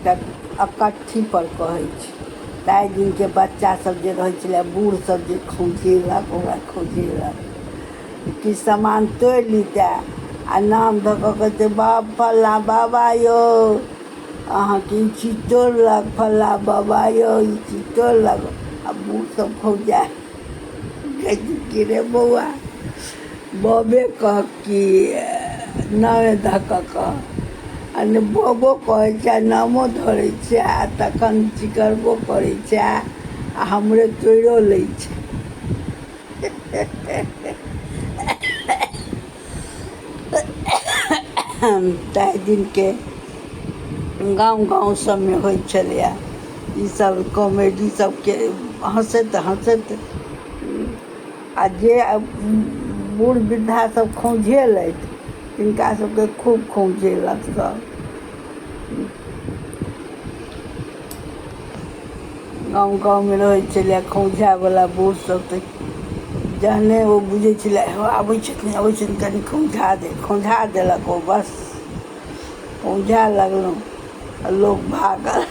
एकटा अकट्ठी पर कहै छै। ताहि दिनके बच्चा सब जे रहै छलै, बूढ़ सब जे खौंझेलक, ओकरा खौंझेलक कि सामान तोड़ि लीतै आ नाम धऽ कऽ कहतै बाप फल्लाँ बाबा यौ अहाँके ई चीज तोड़लक, फल्लाँ बाबा यौ ई चीज तोड़लक। आ बूढ़ सब खौंझा कहै कि रे बौआ बबे कह कि नामे धऽ कऽ कह, आ नहि बबो कहै छै आ नामो धरै छै आ तखन चिकरबो करै छै आ हमरे तोड़िओ लै छै। ताहि दिनके गाँव सबमे होइ छलैए ईसब कॉमेडी सबके, हँसैत हँसैत। आ जे बूढ़ वृद्धा सब खौंझेलथि तिनका सबके खूब खौंझेलक सब। गाँवमे रहै छलै खौंझावला बूढ़ सब, तऽ जहने ओ बुझै छलै आबै छथिन कनि खौंझा देलक, ओ बस खौंझा लगलहुँ आ लोक भागल।